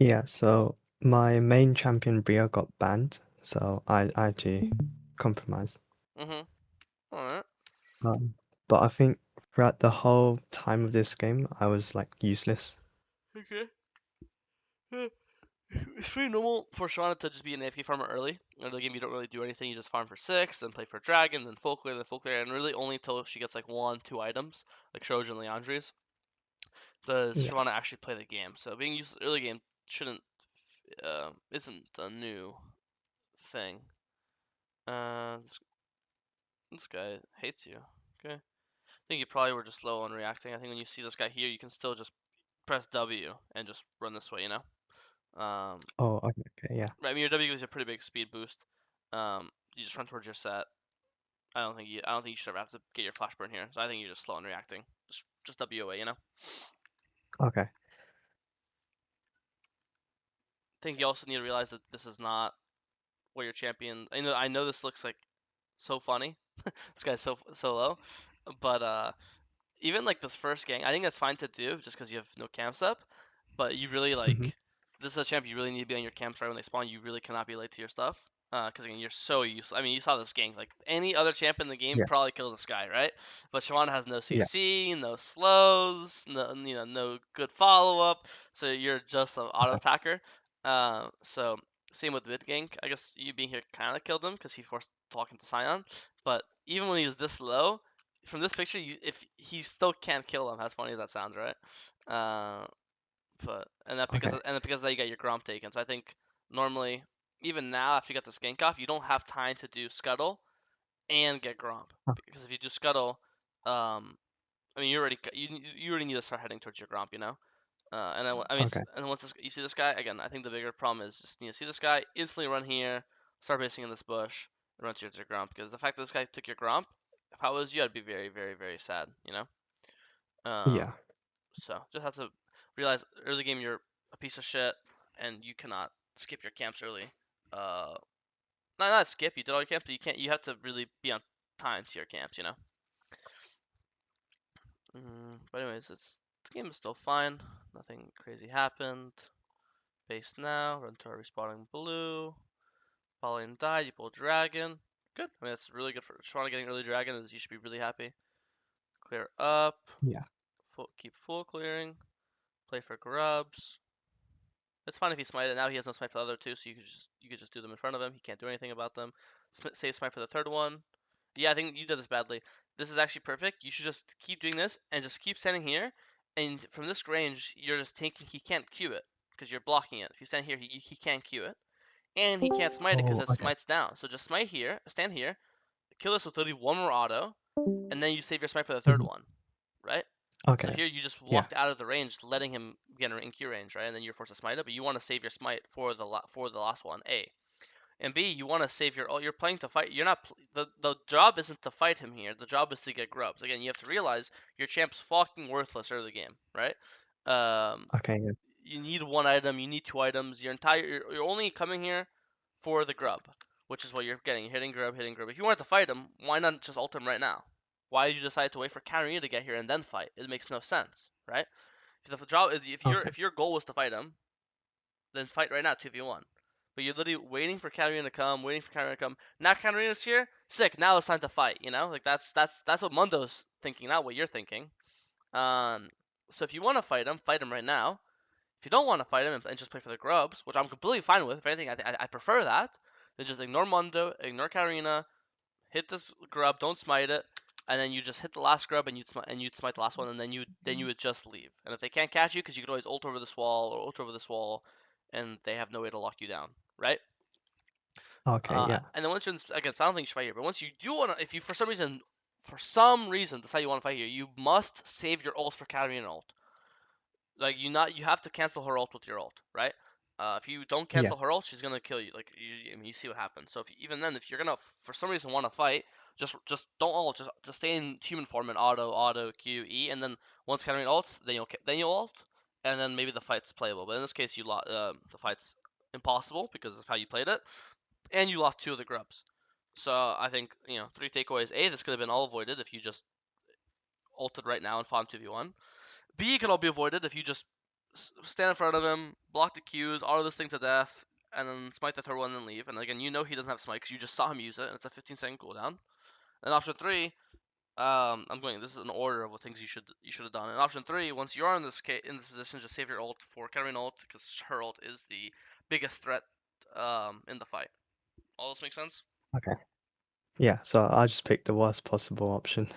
Yeah, so my main champion Bria got banned, so I had to compromise. Mm-hmm. Alright. Um, but I think throughout the whole time of this game, I was like useless. Okay. It's pretty normal for Shyvana to just be an AFK farmer early. In the game, you don't really do anything. You just farm for 6, then play for Dragon, then full clear, and really only until she gets like 1, 2 items, like Trojan and Leandri's, does Yeah. Shyvana actually play the game. So being used early game shouldn't, isn't a new thing. This guy hates you. Okay. I think you probably were just slow on reacting. I think when you see this guy here, you can still just press W and just run this way, you know? Oh, okay, okay, yeah. Right, I mean, your W gives you a pretty big speed boost. You just run towards your set. I don't think you should ever have to get your flash burn here. So I think you're just slow on reacting. Just W away, you know. I Okay. think you also need to realize that this is not where your champion. I know this looks like so funny. This guy's so low, but even like this first gang, I think that's fine to do just because you have no camps up. But you really Mm-hmm. this is a champ you really need to be on your camps right when they spawn. You really cannot be late to your stuff. Because again, you're so used. I mean, you saw this gank. Like any other champ in the game Yeah, probably kills this guy, right? But Shyvana has no yeah. CC, no slows, no good follow up. So you're just an auto Okay. attacker. So same with mid gank. I guess you being here kind of killed him because he forced talking to Sion. But even when he's this low, from this picture, if he still can't kill him, as funny as that sounds, right? Uh, but Okay. because of that you got your Gromp taken. So I think normally, even now after you got this gank off, you don't have time to do Scuttle and get Gromp Oh, because if you do Scuttle, I mean you already need to start heading towards your Gromp, you know. I mean, okay. and then once you see this guy again, I think the bigger problem is just you see this guy instantly run here, start basing in this bush, and run towards your Gromp because the fact that this guy took your Gromp, if I was you, I'd be very very very sad, you know. Yeah. So just have to realize early game you're a piece of shit and you cannot skip your camps early. Uh, not skip. You did all your camps, but you can't. You have to really be on time to your camps. You know. But anyways, the game is still fine. Nothing crazy happened. Base now. Run to our respawning blue. Falling died. You pull dragon. Good. I mean that's really good for Shyvana getting early dragon. Is you should be really happy. Clear up. Yeah. Keep full clearing. Play for grubs. It's fine if he smite it. Now he has no smite for the other two, so you could just do them in front of him. He can't do anything about them. Save smite for the third one. Yeah, I think you did this badly. This is actually perfect. You should just keep doing this and just keep standing here. And from this range, you're just taking. He can't Q it because you're blocking it. If you stand here, he can't Q it, and he can't smite it because Oh, his okay. smite's down. So just smite here, stand here, kill this with literally one more auto, and then you save your smite for the third Mm-hmm. one, right? So Okay. here you just Yeah. walked out of the range, letting him get in Q range, right? And then you're forced to smite it, but you want to save your smite for the last one, A. And B, you want to save your. Oh, you're playing to fight. You're not. The job isn't to fight him here. The job is to get grubs. Again, you have to realize your champ's fucking worthless early game, right? Um, Okay. Yeah. you need one item. You need two items. You're only coming here for the grub, which is what you're getting. You're hitting grub, hitting grub. If you wanted to fight him, why not just ult him right now? Why did you decide to wait for Katarina to get here and then fight? It makes no sense, right? If the job is Okay. if your goal was to fight him, then fight right now 2v1. But you're literally waiting for Katarina to come, waiting for Katarina to come. Now Katarina's here, sick. Now it's time to fight. You know, like that's what Mundo's thinking, not what you're thinking. Um, so if you want to fight him right now. If you don't want to fight him and just play for the grubs, which I'm completely fine with, if anything, I prefer that. Then just ignore Mundo, ignore Katarina, hit this grub, don't smite it, and then you just hit the last grub and you'd smite the last one, and then you would just leave. And if they can't catch you, because you could always ult over this wall or ult over this wall, and they have no way to lock you down, right? Okay. Yeah. And then once you're again, I don't think you should fight here, but once you do want to, if you for some reason decide you want to fight here, you must save your ult for Katarina ult. Like you have to cancel her ult with your ult, right? If you don't Yeah. cancel her ult, she's gonna kill you. Like I mean, you see what happens. So even then, if you're gonna for some reason want to fight, just don't ult. Just stay in human form and auto Q E, and then once Katarina ults, then you'll ult, and then maybe the fight's playable. But in this case, the fight's impossible because of how you played it, and you lost two of the grubs. So I think three takeaways. A, this could have been all avoided if you just ulted right now and fought 2v1. B, it could all be avoided if you just stand in front of him, block the Qs, auto this thing to death, and then smite the third one and leave. And again, you know he doesn't have smite because you just saw him use it, and it's a 15-second cooldown. And option three, I'm going. This is an order of what things you should have done. In option three, once you're in this position, just save your ult for Katarina ult because her ult is the biggest threat in the fight. All this makes sense? Okay. Yeah, so I just picked the worst possible option.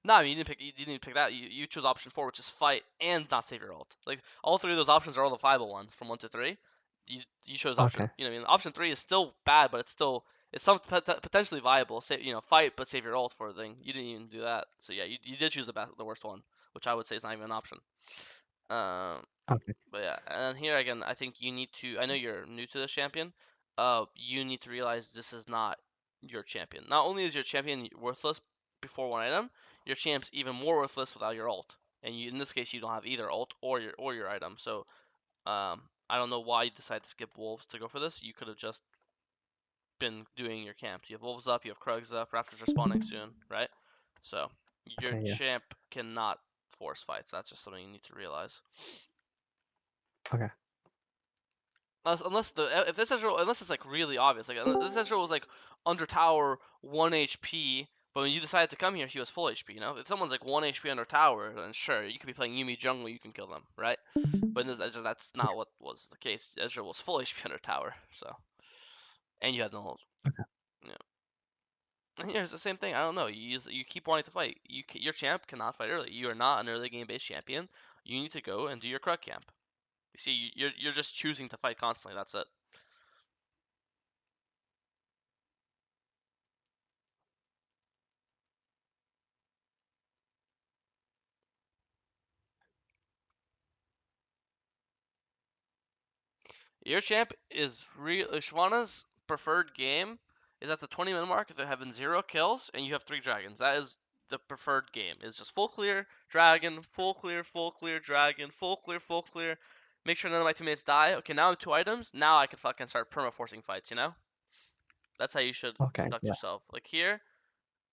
No, I mean you didn't pick that. You chose option four, which is fight and not save your ult. Like all three of those options are all the viable ones from one to three. You chose option. Okay. You know what I mean? Option three is still bad, but it's some potentially viable. Say fight, but save your ult for a thing. You didn't even do that. So yeah, you did choose the worst one, which I would say is not even an option. Um, Okay. but yeah, and then here again, I think you need to. I know you're new to this champion. You need to realize this is not your champion. Not only is your champion worthless before one item, your champ's even more worthless without your ult. And in this case, you don't have either ult or your item. So I don't know why you decided to skip wolves to go for this. You could have just been doing your camps. You have wolves up, you have Krugs up, Raptors are spawning soon, right? So your Okay, yeah. champ cannot force fights. That's just something you need to realize. Okay. Unless if this Ezreal, unless it's like really obvious, like this Ezreal was like under tower 1 HP, but when you decided to come here, he was full HP. You know, if someone's like 1 HP under tower, then sure, you could be playing Yuumi jungle, you can kill them, right? But in this Ezreal, that's not what was the case. Ezreal was full HP under tower, so and you had no ult. Okay. Yeah, and here's the same thing. I don't know. You keep wanting to fight. Your champ cannot fight early. You are not an early game based champion. You need to go and do your Krug camp. You see, you're just choosing to fight constantly. That's it. Your champ is real. Shyvana's preferred game is at the 20-minute mark if they're having 0 kills and you have 3 dragons. That is the preferred game. It's just full clear, dragon, full clear, dragon, full clear. Make sure none of my teammates die. Okay, now I have 2 items. Now I can fucking start perma forcing fights. You know, that's how you should Okay, conduct yeah. yourself. Like here,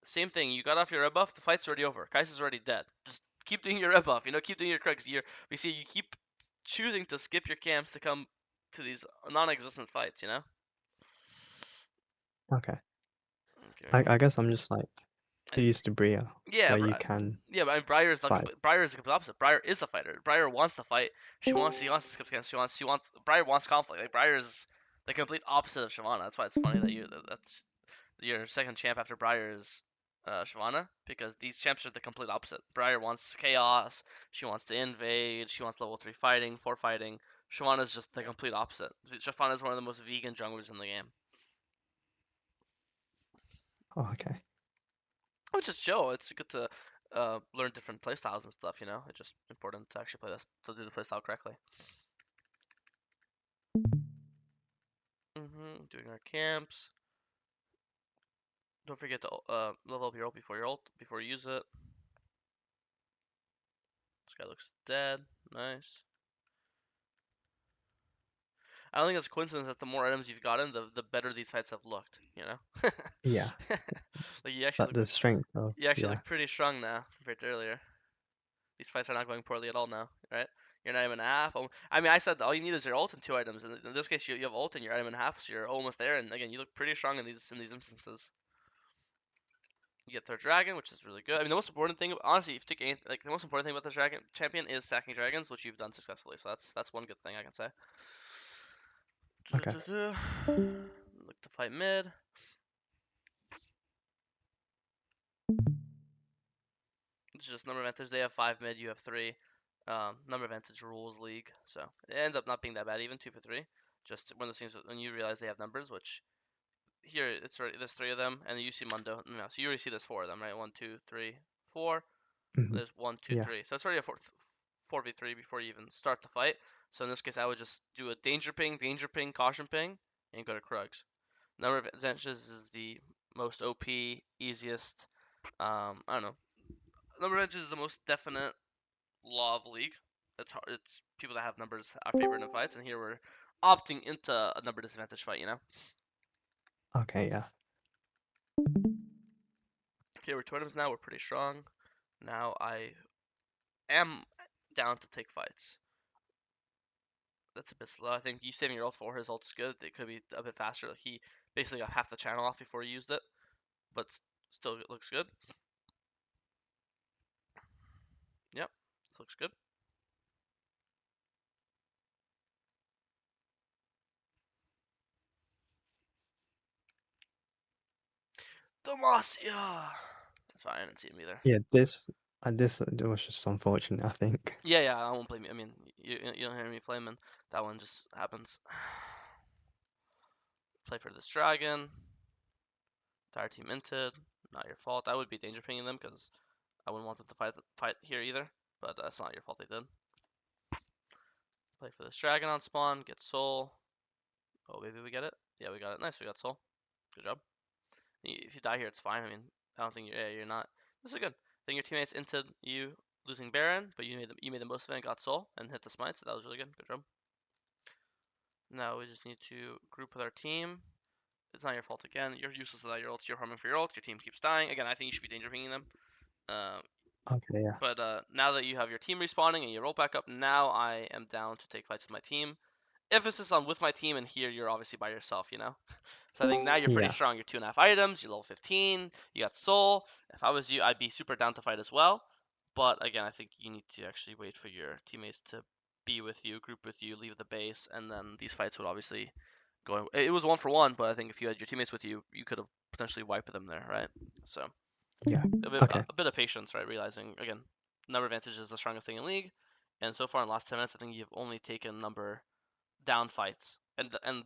same thing. You got off your red buff. The fight's already over. Kai'Sa's already dead. Just keep doing your red buff. You know, keep doing your Krugs. We see you keep choosing to skip your camps to come to these non-existent fights. You know. Okay. Okay. I guess I'm just like I, too used to Bria, yeah, where you can yeah, but I mean, Briar is not fight. Briar is the complete opposite. Briar is a fighter. Briar wants to fight. She wants to skip scans. She wants. Briar wants conflict. Like Briar is the complete opposite of Shyvana. That's why it's funny that's your second champ after Briar is Shyvana, because these champs are the complete opposite. Briar wants chaos. She wants to invade. She wants level 3 fighting, 4 fighting. Shyvana is just the complete opposite. Shyvana is one of the most vegan junglers in the game. Oh, okay. Which is chill. It's good to learn different playstyles and stuff. You know, it's just important to actually play this to do the playstyle correctly. Doing our camps. Don't forget to level up your ult before you use it. This guy looks dead. Nice. I don't think it's a coincidence that the more items you've gotten, the better these fights have looked. You know, Yeah. like you actually But look the strength of you actually yeah. look pretty strong now compared to earlier. These fights are not going poorly at all now, right? You're an item and a half. I mean, I said all you need is your ult and 2 items. In this case, you have ult and your item and a half, so you're almost there. And again, you look pretty strong in these instances. You get third dragon, which is really good. I mean, the most important thing, honestly, if you take anything, like the most important thing about this dragon champion is sacking dragons, which you've done successfully. So that's one good thing I can say. Okay. Look to fight mid. It's just number of enters. They have 5 mid, you have 3. Number of enters rules league, so it ends up not being that bad. Even 2 for 3. Just one of those things when you realize they have numbers, which here it's already there's 3 of them, and you see Mundo. No, so you already see there's 4 of them, right? 1, 2, 3, 4. Hmm. There's one, two, Yeah. three. So it's already a 4v3 before you even start the fight. So in this case, I would just do a danger ping, caution ping, and go to Krugs. Number of advantages is the most OP, easiest. I don't know. Number of advantages is the most definite law of league. It's hard. It's people that have numbers are favored in fights, and here we're opting into a number disadvantage fight. You know. Okay, yeah. Okay, we're 2 items now. We're pretty strong. Now I am down to take fights. that's a bit slow. I think you saving your ult for his ult's good. It could be a bit faster. Like he basically got half the channel off before he used it, but still looks good. Yep, looks good. Demacia. That's fine. I didn't see him either. Yeah, this it was just unfortunate, I think. Yeah, yeah. I won't blame you. I mean, you don't hear me flaming. That one just happens. Play for this dragon. Entire team inted. Not your fault. I would be danger pinging them because I wouldn't want them to fight here either. But it's not your fault they did. Play for this dragon on spawn. Get soul. Oh, maybe we get it. Yeah, we got it. Nice. We got soul. Good job. If you die here, it's fine. I mean, I don't think you're not. This is good. I think your teammates inted you losing Baron, but you made the most of it and got soul and hit the smite, so that was really good. Good job. Now we just need to group with our team. It's not your fault again. You're useless without your ults. You're harming for your ult. Your team keeps dying. Again, I think you should be danger pinging them. Uh, Okay, yeah. but now that you have your team respawning and you roll back up, now I am down to take fights with my team. Emphasis on with my team, and here you're obviously by yourself, you know? So I think now you're pretty Yeah. strong. You're 2.5 items, you're level 15, you got soul. If I was you, I'd be super down to fight as well. But again, I think you need to actually wait for your teammates to be with you, group with you, leave the base, and then these fights would obviously go. It was 1-for-1, but I think if you had your teammates with you, you could have potentially wiped them there, right? So Yeah. a bit, Okay. a bit of patience, right? Realizing again, number advantage is the strongest thing in league, and so far in the last 10 minutes, I think you've only taken number down fights, and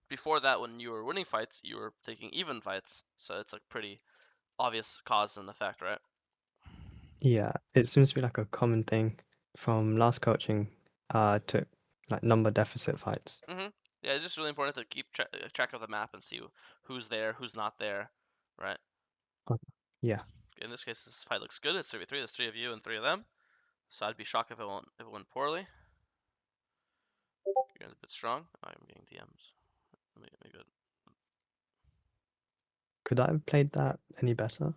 before that, when you were winning fights, you were taking even fights. So it's like pretty obvious cause and effect, right? Yeah. It seems to be like a common thing from last coaching to like number deficit fights. Yeah, it's just really important to keep track of the map and see who's there, who's not there, right? Okay. Yeah. In this case, this fight looks good. It's 3v3. There's 3 of you and 3 of them. So I'd be shocked if it went poorly. You're a bit strong. Oh, I'm getting DMs. Let me good. Could I have played that any better?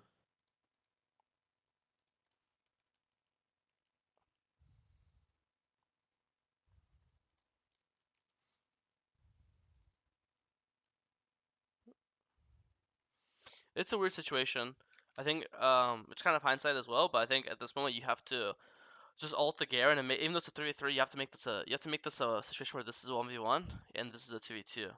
It's a weird situation. I think it's kind of hindsight as well, but I think at this moment you have to just ult the Garen and even though it's a 3v3, you have to make this a situation where this is a 1v1 and this is a 2v2.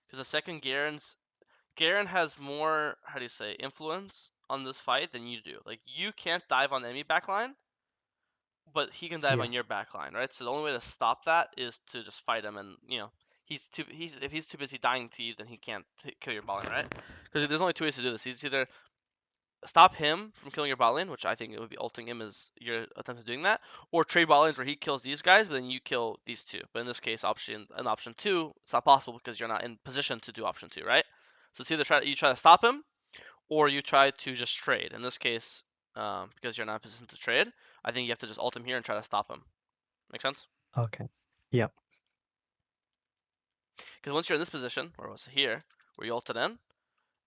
Because the second Garen has more, how do you say, influence on this fight than you do. Like you can't dive on enemy backline, but he can dive Yeah. on your backline, right? So the only way to stop that is to just fight him, and if he's too busy dying to you, then he can't kill your bot lane, right? Because there's only 2 ways to do this. He's either stop him from killing your bot lane, which I think it would be ulting him as your attempt at doing that, or trade bot lanes where he kills these guys, but then you kill these two. But in this case, option 2, it's not possible because you're not in position to do option 2, right? So it's either you try to stop him, or you try to just trade. In this case, because you're not in position to trade, I think you have to just ult him here and try to stop him. Make sense? Okay. Yep. Because once you're in this position, or was here, where you ulted in,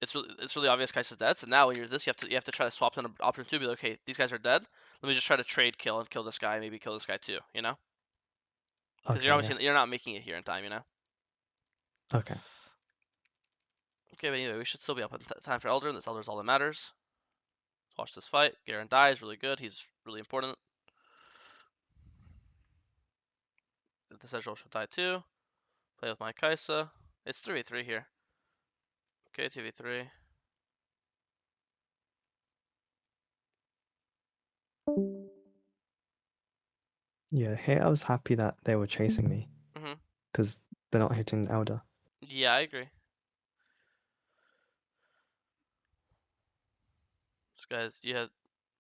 it's really obvious Kai'Sa's dead. So now when you're this, you have to try to swap to option 2. Be like, okay, these guys are dead. Let me just try to trade kill and kill this guy. Maybe kill this guy too. You know? Because you're Okay, yeah. obviously you're not making it here in time. You know? Okay. Okay, but anyway, we should still be up in time for Elder. And this Elder is all that matters. Let's watch this fight. Garen dies. Really good. He's really important. This Ezreal should die too. Play with my Kai'Sa. It's 3v3 here. Okay, 2v3. Yeah, here I was happy that they were chasing me Mhm. because they're not hitting Elder. Yeah, I agree. This guy's you had,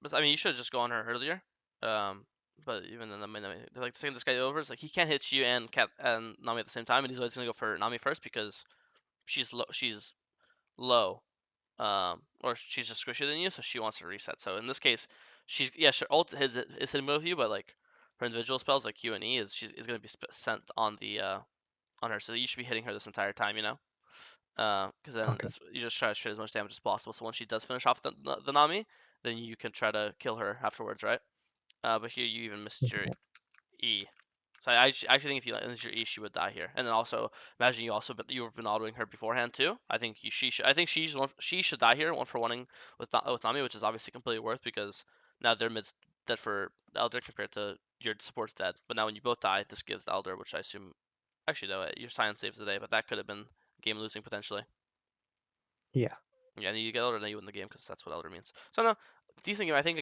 but I mean, you should have just gone her earlier. Um, but even then, I mean, they're like saying this guy over. It's like he can't hit you and Cat and Nami at the same time, and he's always gonna go for Nami first because she's low. She's low. Or she's just squishier than you, so she wants to reset. So in this case, she ult is hitting with you, but like her individual spells like Q and E is gonna be sent on the on her. So you should be hitting her this entire time, you know. Because then Okay. you just try to shred as much damage as possible. So once she does finish off the Nami, then you can try to kill her afterwards, right? But here you even missed your Okay. E. So I actually think if you ended your E, she would die here. And then also imagine you've been autoing her beforehand too. I think she should die here, one for wanting with Nami, which is obviously completely worth because now their mid's dead for the Elder compared to your support's dead. But now when you both die, this gives the Elder, which I assume actually no, your Science saves the day, but that could have been game losing potentially. Yeah. Yeah, and you get Elder, then you win the game because that's what Elder means. So no, decent game. I think